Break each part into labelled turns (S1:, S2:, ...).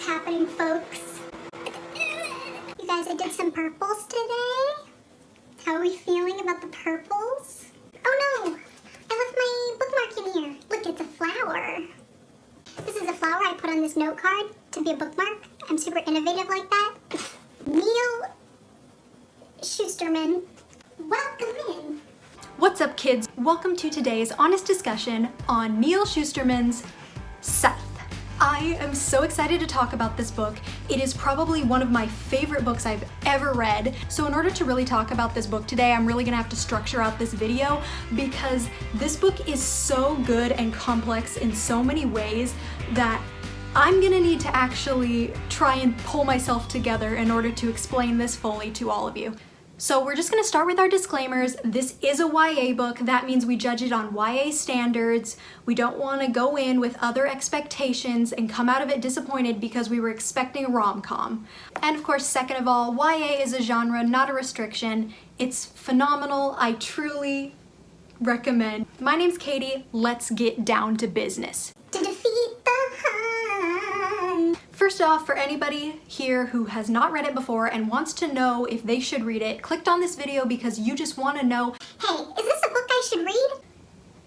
S1: What's happening, folks? You guys, I did some purples today. How are we feeling about the purples? Oh no! I left my bookmark in here. Look, it's a flower. This is a flower I put on this note card to be a bookmark. I'm super innovative like that. Neal Shusterman, welcome in.
S2: What's up, kids? Welcome to today's honest discussion on Neal Shusterman's Scythe. I am so excited to talk about this book. It is probably one of my favorite books I've ever read. So in order to really talk about this book today, I'm really gonna have to structure out this video because this book is so good and complex in so many ways that I'm gonna need to actually try and pull myself together in order to explain this fully to all of you. So we're just gonna start with our disclaimers. This is a YA book. That means we judge it on YA standards. We don't wanna go in with other expectations and come out of it disappointed because we were expecting a rom-com. And of course, second of all, YA is a genre, not a restriction. It's phenomenal. I truly recommend. My name's Katie. Let's get down to business.
S1: To defeat the Hun.
S2: First off, for anybody here who has not read it before and wants to know if they should read it, clicked on this video because you just want to know,
S1: Hey, is this a book I should read?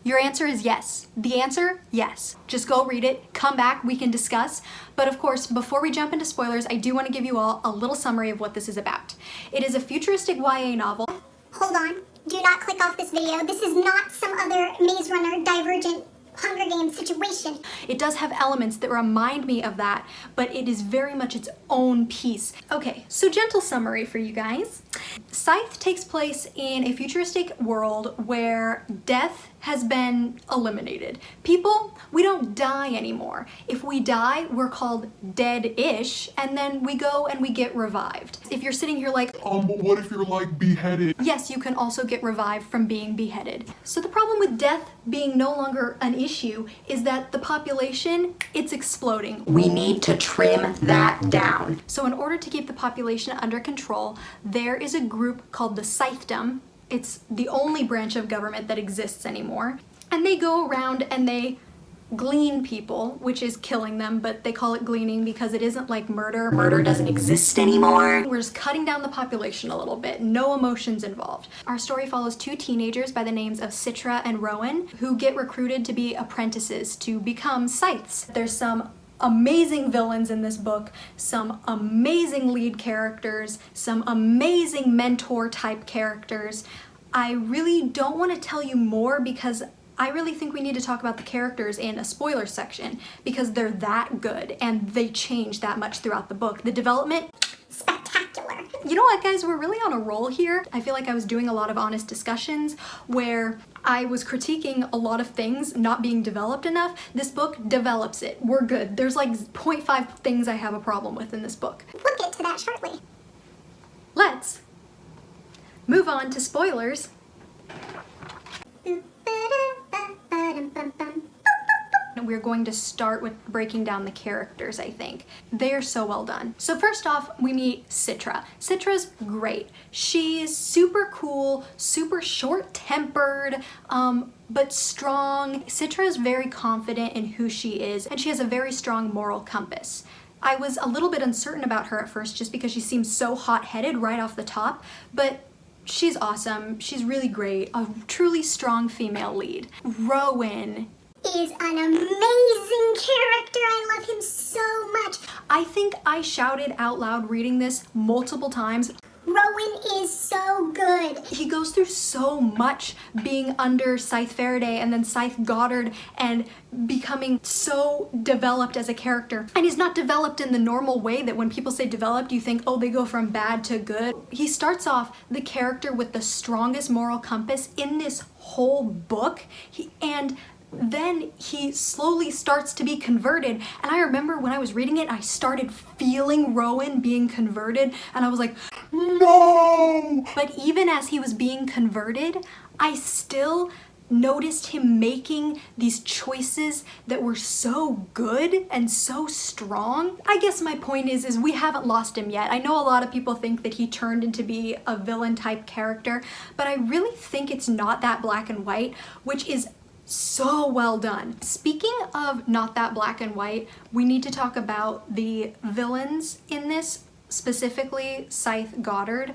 S2: your answer is yes. The answer, yes. Just go read it, come back, we can discuss. But of course, before we jump into spoilers, I do want to give you all a little summary of what this is about. It is a futuristic YA novel.
S1: Hold on. Do not click off this video. This is not some other Maze Runner Divergent Hunger Games situation.
S2: It does have elements that remind me of that, but it is very much its own piece. Okay, so gentle summary for you guys. Scythe takes place in a futuristic world where death has been eliminated. People, we don't die anymore. If we die, we're called dead-ish, and then we go and we get revived. If you're sitting here like,
S3: But what if you're like beheaded?
S2: yes, you can also get revived from being beheaded. So the problem with death being no longer an issue is that the population, it's exploding.
S4: We need to trim that down.
S2: So in order to keep the population under control, there is a group called the Scythedom. It's the only branch of government that exists anymore. And they go around and they glean people, which is killing them, but they call it gleaning because it isn't like murder.
S4: Murder doesn't exist anymore.
S2: We're just cutting down the population a little bit, no emotions involved. Our story follows two teenagers by the names of Citra and Rowan who get recruited to be apprentices to become scythes. There's some amazing villains in this book, some amazing lead characters, some amazing mentor type characters. I really don't want to tell you more because I really think we need to talk about the characters in a spoiler section because they're that good and they change that much throughout the book. The development,
S1: Spectacular.
S2: you know what, guys, we're really on a roll here. I feel like I was doing a lot of honest discussions where I was critiquing a lot of things not being developed enough. This book develops it. We're good. There's like 0.5 things I have a problem with in this book.
S1: We'll get to that shortly.
S2: Let's move on to spoilers. We're going to start with breaking down the characters, I think. They are so well done. So first off, we meet Citra. Citra's great. She's super cool, super short-tempered, but strong. Citra is very confident in who she is, and she has a very strong moral compass. I was a little bit uncertain about her at first just because she seems so hot-headed right off the top, but she's awesome. She's really great. A truly strong female lead. Rowan
S1: Is an amazing character. I love him so much.
S2: I think I shouted out loud reading this multiple times.
S1: Rowan is so good.
S2: He goes through so much being under Scythe Faraday and then Scythe Goddard and becoming so developed as a character. And he's not developed in the normal way that when people say developed, you think, oh, they go from bad to good. He starts off the character with the strongest moral compass in this whole book. Then he slowly starts to be converted, and I remember when I was reading it, I started feeling Rowan being converted, and I was like,
S3: No!
S2: but even as he was being converted, I still noticed him making these choices that were so good and so strong. I guess my point is we haven't lost him yet. I know a lot of people think that he turned into be a villain type character, but I really think it's not that black and white, which is So well done. Speaking of not that black and white, we need to talk about the villains in this, specifically Scythe Goddard.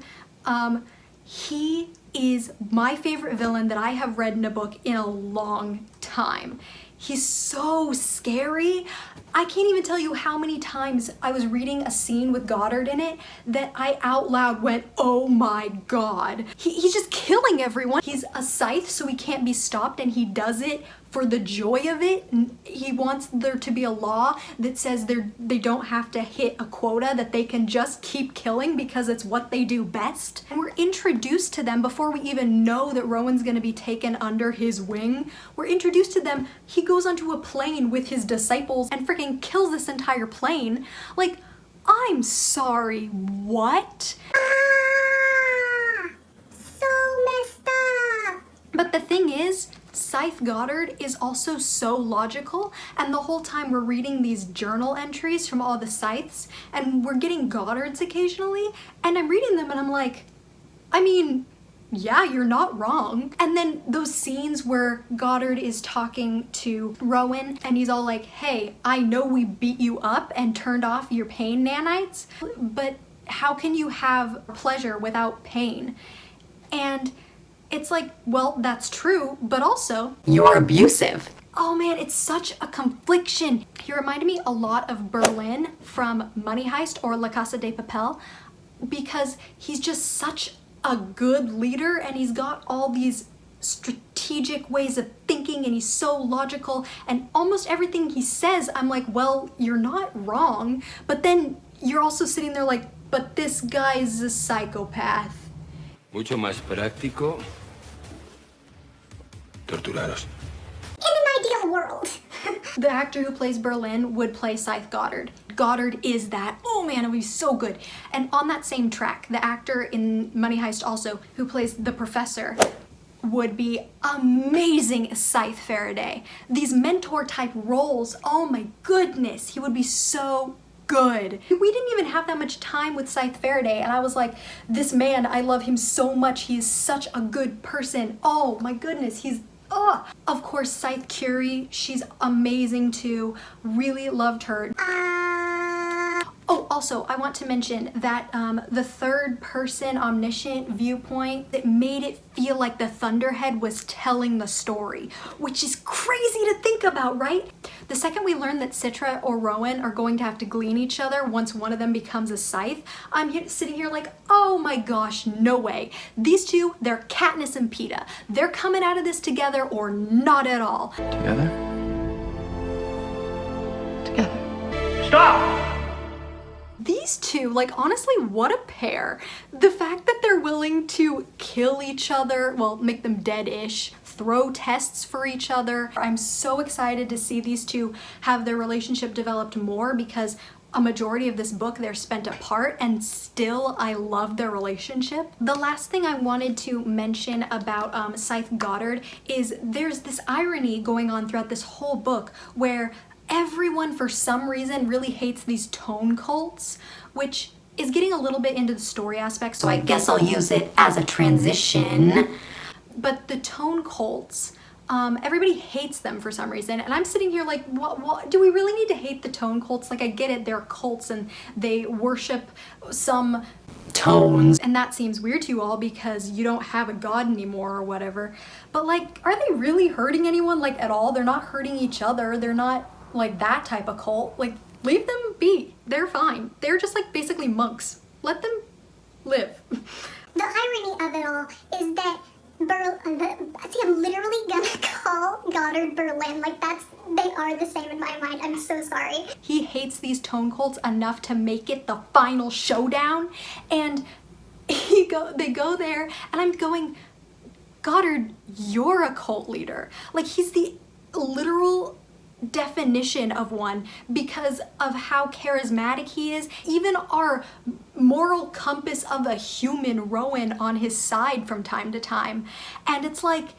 S2: He is my favorite villain that I have read in a book in a long time. He's so scary. I can't even tell you how many times I was reading a scene with Goddard in it that I out loud went, oh my god. He's just killing everyone. He's a scythe, so he can't be stopped, and he does it for the joy of it. He wants there to be a law that says they don't have to hit a quota, that they can just keep killing because it's what they do best. And we're introduced to them before we even know that Rowan's gonna be taken under his wing. We're introduced to them. He goes onto a plane with his disciples and freaking kills this entire plane. Like, I'm sorry, what?
S1: So messed up.
S2: But the thing is, Scythe Goddard is also so logical, and the whole time we're reading these journal entries from all the Scythes, and we're getting Goddards occasionally, and I'm reading them and I'm like, I mean, yeah, you're not wrong. And then those scenes where Goddard is talking to Rowan and he's all like, hey, I know we beat you up and turned off your pain nanites, but how can you have pleasure without pain? And it's like, well, that's true, but also,
S4: You're abusive.
S2: oh man, it's such a confliction. He reminded me a lot of Berlin from Money Heist or La Casa de Papel, because he's just such a good leader and he's got all these strategic ways of thinking and he's so logical, and almost everything he says, I'm like, well, you're not wrong, but then you're also sitting there like, but this guy's a psychopath.
S5: Mucho más práctico torturaros.
S1: In an ideal world.
S2: The actor who plays Berlin would play Scythe Goddard. Goddard is that. Oh man, it would be so good. And on that same track, the actor in Money Heist also, who plays the professor, would be amazing as Scythe Faraday. These mentor type roles, oh my goodness, he would be so good. We didn't even have that much time with Scythe Faraday, and I was like, this man, I love him so much. He is such a good person. Oh my goodness, he's Of course, Scythe Curie, she's amazing too. Really loved her. Oh, also, I want to mention that the third person omniscient viewpoint, that made it feel like the Thunderhead was telling the story, which is crazy to think about, right? The second we learn that Citra or Rowan are going to have to glean each other once one of them becomes a scythe, I'm sitting here like, oh my gosh, no way. These two, they're Katniss and Peeta. They're coming out of this together or not at all.
S6: Together?
S2: These two, like, honestly, what a pair. The fact that they're willing to kill each other, well, make them dead-ish, throw tests for each other. I'm so excited to see these two have their relationship developed more, because a majority of this book they're spent apart, and still I love their relationship. The last thing I wanted to mention about Scythe Goddard is there's this irony going on throughout this whole book where everyone for some reason really hates these tone cults, which is getting a little bit into the story aspect,
S4: So I guess I'll use it as a transition.
S2: but the tone cults, everybody hates them for some reason, and I'm sitting here like, what do we really need to hate the tone cults? Like, I get it, they're cults and they worship some
S4: Tones.
S2: and that seems weird to you all because you don't have a god anymore or whatever, but like, are they really hurting anyone like at all? They're not hurting each other. They're not like that type of cult. Like, leave them be. They're fine. They're just like basically monks. Let them live.
S1: The irony of it all is that I'm literally gonna call Goddard Berlin. Like, they are the same in my mind. I'm so sorry.
S2: He hates these tone cults enough to make it the final showdown, and they go there, and I'm going, Goddard, you're a cult leader. Like, he's the literal definition of one because of how charismatic he is. Even our moral compass of a human, Rowan, on his side from time to time. And it's like,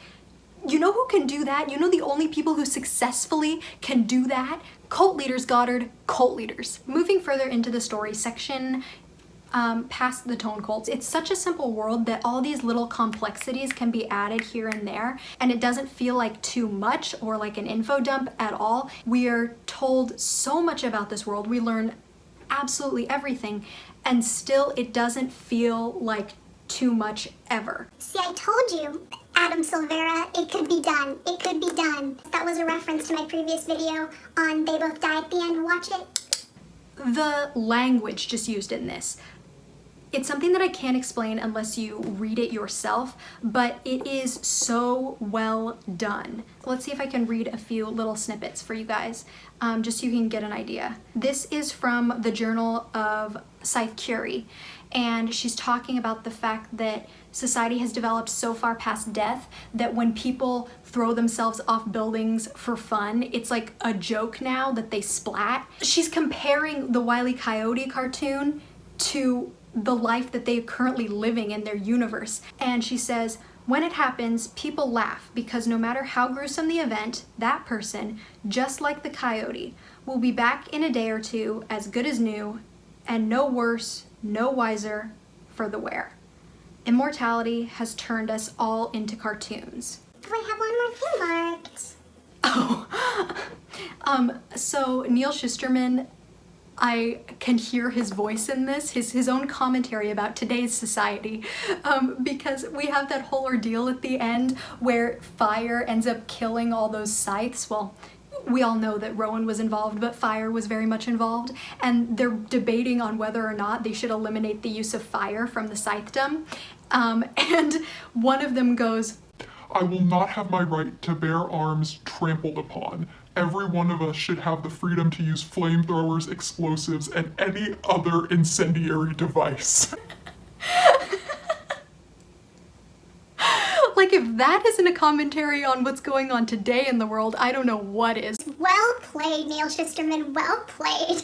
S2: you know who can do that? You know the only people who successfully can do that? Cult leaders, Goddard, cult leaders. Moving further into the story section, past the tone cults. It's such a simple world that all these little complexities can be added here and there, and it doesn't feel like too much or like an info dump at all. We are told so much about this world. We learn absolutely everything, and still it doesn't feel like too much ever.
S1: See, I told you, Adam Silvera, it could be done. It could be done. That was a reference to my previous video on They Both Die at the End. Watch it.
S2: The language just used in this, it's something that I can't explain unless you read it yourself, but it is so well done. Let's see if I can read a few little snippets for you guys, just so you can get an idea. This is from the Journal of Scythe Curie, and she's talking about the fact that society has developed so far past death that when people throw themselves off buildings for fun, it's like a joke now that they splat. She's comparing the Wile E. Coyote cartoon to the life that they're currently living in their universe. And she says, when it happens, people laugh because no matter how gruesome the event, that person, just like the coyote, will be back in a day or two as good as new and no worse, no wiser for the wear. Immortality has turned us all into cartoons.
S1: Oh, I have one more thing marked.
S2: Oh, so Neal Shusterman, I can hear his voice in this, his own commentary about today's society, because we have that whole ordeal at the end where Fire ends up killing all those scythes. Well, we all know that Rowan was involved, but Fire was very much involved, and they're debating on whether or not they should eliminate the use of fire from the scythedom, and one of them goes,
S3: I will not have my right to bear arms trampled upon. Every one of us should have the freedom to use flamethrowers, explosives, and any other incendiary device.
S2: Like, if that isn't a commentary on what's going on today in the world, I don't know what is.
S1: Well played, Neal Shusterman. Well played.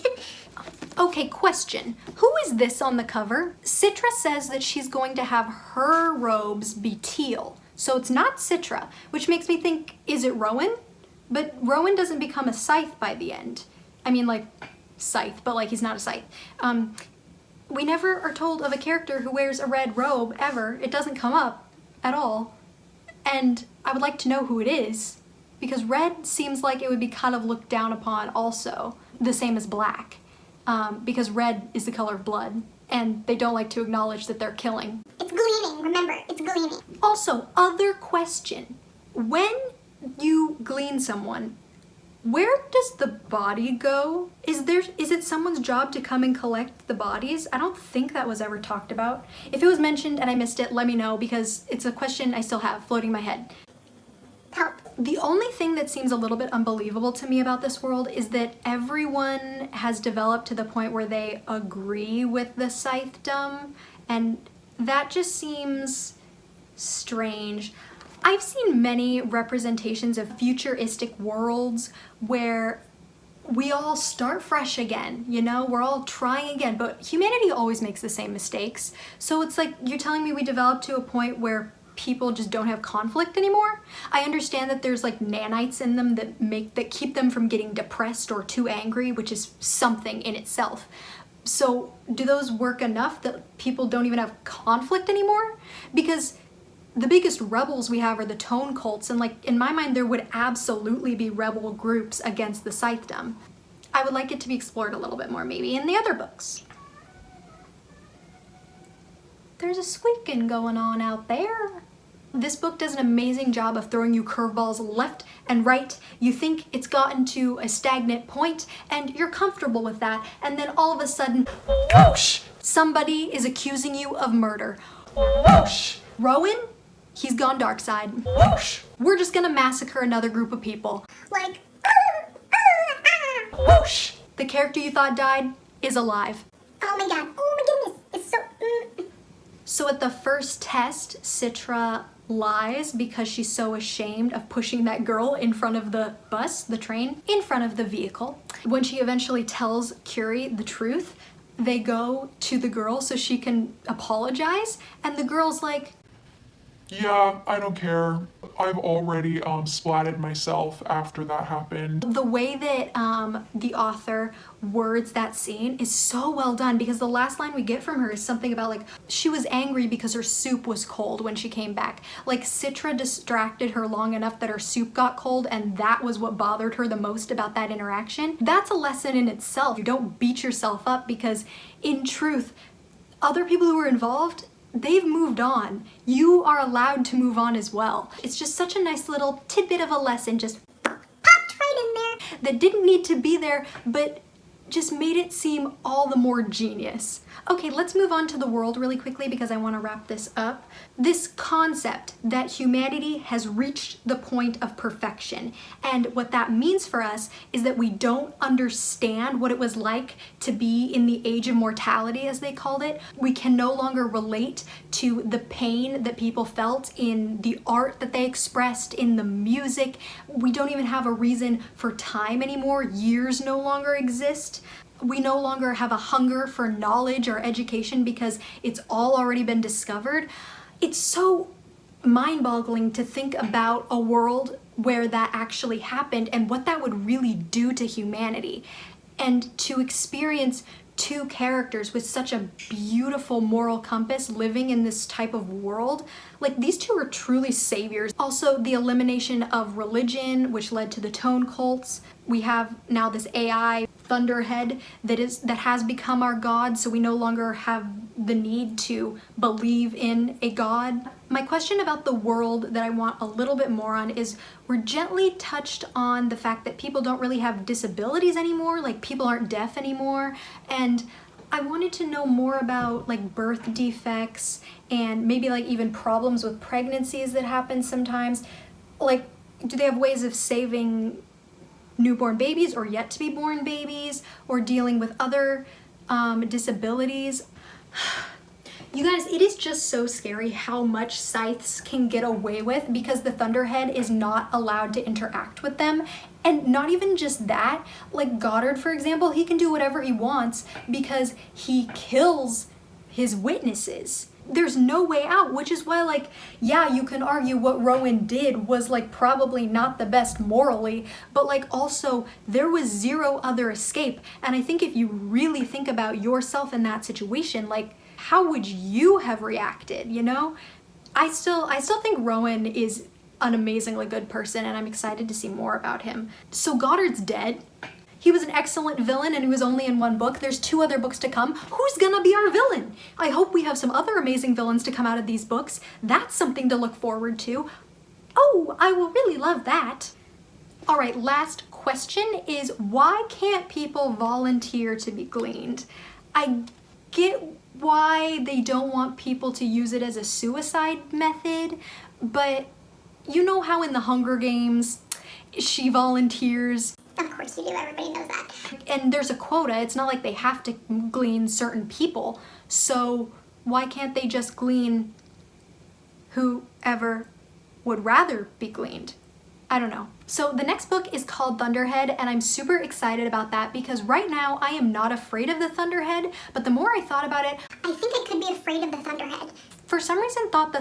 S2: Okay, question. Who is this on the cover? Citra says that she's going to have her robes be teal. So it's not Citra, which makes me think, is it Rowan? But Rowan doesn't become a scythe by the end. I mean, like, scythe, but like he's not a scythe. We never are told of a character who wears a red robe, ever. It doesn't come up at all. And I would like to know who it is, because red seems like it would be kind of looked down upon also, the same as black, because red is the color of blood, and they don't like to acknowledge that they're killing.
S1: It's gleaming, remember, it's gleaming.
S2: Also, other question. When you glean someone, where does the body go? Is it someone's job to come and collect the bodies? I don't think that was ever talked about. If it was mentioned and I missed it, let me know, because it's a question I still have floating in my head.
S1: Help.
S2: The only thing that seems a little bit unbelievable to me about this world is that everyone has developed to the point where they agree with the scythedom, and that just seems strange. I've seen many representations of futuristic worlds where we all start fresh again, you know? We're all trying again, but humanity always makes the same mistakes. So it's like, you're telling me we developed to a point where people just don't have conflict anymore? I understand that there's like nanites in them that keep them from getting depressed or too angry, which is something in itself. So do those work enough that people don't even have conflict anymore? Because the biggest rebels we have are the tone cults, and like in my mind there would absolutely be rebel groups against the scythedom. I would like it to be explored a little bit more maybe in the other books. There's a squeaking going on out there. This book does an amazing job of throwing you curveballs left and right. You think it's gotten to a stagnant point and you're comfortable with that, and then all of a sudden, whoosh, somebody is accusing you of murder. Whoosh. Rowan? He's gone dark side. Whoosh. We're just gonna massacre another group of people.
S1: Like,
S2: Whoosh. The character you thought died is alive.
S1: oh my god, oh my goodness, it's so,
S2: So at the first test, Citra lies because she's so ashamed of pushing that girl in front of the bus, the train, in front of the vehicle. When she eventually tells Curie the truth, they go to the girl so she can apologize, and the girl's like,
S3: Yeah, I don't care. I've already splatted myself after that happened.
S2: The way that the author words that scene is so well done, because the last line we get from her is something about like she was angry because her soup was cold when she came back. Like Citra distracted her long enough that her soup got cold, and that was what bothered her the most about that interaction. That's a lesson in itself. You don't beat yourself up, because in truth, other people who were involved, they've moved on. You are allowed to move on as well. It's just such a nice little tidbit of a lesson, just
S1: Popped right in there.
S2: that didn't need to be there, but just made it seem all the more genius. Okay, let's move on to the world really quickly because I want to wrap this up. This concept that humanity has reached the point of perfection, and what that means for us is that we don't understand what it was like to be in the age of mortality, as they called it. We can no longer relate to the pain that people felt in the art that they expressed, in the music. We don't even have a reason for time anymore. Years no longer exist. We no longer have a hunger for knowledge or education because it's all already been discovered. It's so mind-boggling to think about a world where that actually happened and what that would really do to humanity. And to experience two characters with such a beautiful moral compass living in this type of world, like these two are truly saviors. Also, the elimination of religion, which led to the tone cults. We have now this AI Thunderhead that has become our god, so we no longer have the need to believe in a god. My question about the world that I want a little bit more on is, we're gently touched on the fact that people don't really have disabilities anymore, like people aren't deaf anymore, and I wanted to know more about like birth defects and maybe like even problems with pregnancies that happen sometimes. Like, do they have ways of saving newborn babies or yet to be born babies, or dealing with other disabilities? You guys, it is just so scary how much scythes can get away with because the Thunderhead is not allowed to interact with them. And not even just that, like Goddard, for example, he can do whatever he wants because he kills his witnesses. There's no way out, which is why, like, yeah, you can argue what Rowan did was like probably not the best morally, but like also there was zero other escape. And I think if you really think about yourself in that situation, like, how would you have reacted, you know? I still think Rowan is an amazingly good person, and I'm excited to see more about him. So Goddard's dead. He was an excellent villain and he was only in one book. There's 2 other books to come. Who's gonna be our villain? I hope we have some other amazing villains to come out of these books. That's something to look forward to. Oh, I will really love that. All right, last question is, why can't people volunteer to be gleaned? I get why they don't want people to use it as a suicide method, but you know how in the Hunger Games, she volunteers.
S1: Of course you do, everybody knows that.
S2: And there's a quota, it's not like they have to glean certain people. So why can't they just glean whoever would rather be gleaned? I don't know. So the next book is called Thunderhead, and I'm super excited about that because right now I am not afraid of the Thunderhead, but the more I thought about it,
S1: I think I could be afraid of the Thunderhead.
S2: for some reason thought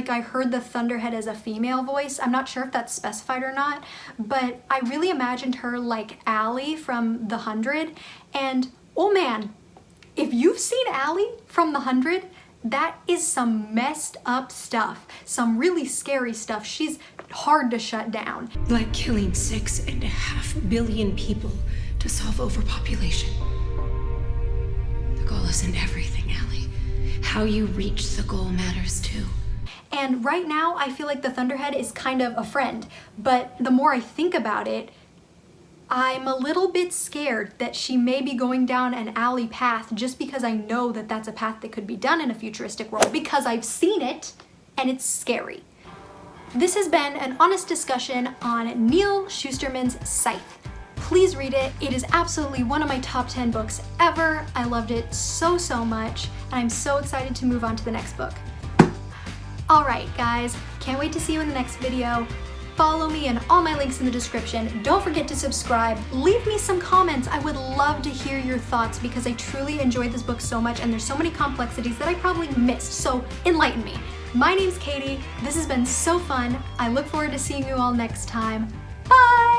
S2: I heard the Thunderhead as a female voice. I'm not sure if that's specified or not, but I really imagined her like Allie from The 100. And oh man, if you've seen Allie from The 100, that is some messed up stuff, some really scary stuff. She's hard to shut down.
S6: Like killing 6.5 billion people to solve overpopulation. The goal isn't everything, Allie. How you reach the goal matters too.
S2: And right now, I feel like the Thunderhead is kind of a friend, but the more I think about it, I'm a little bit scared that she may be going down an Allie path just because I know that that's a path that could be done in a futuristic world because I've seen it and it's scary. This has been an honest discussion on Neal Shusterman's Scythe. Please read it. It is absolutely one of my top 10 books ever. I loved it so, so much, and I'm so excited to move on to the next book. All right, guys, can't wait to see you in the next video. Follow me and all my links in the description. Don't forget to subscribe. Leave me some comments. I would love to hear your thoughts because I truly enjoyed this book so much and there's so many complexities that I probably missed, so enlighten me. My name's Katie. This has been so fun. I look forward to seeing you all next time. Bye!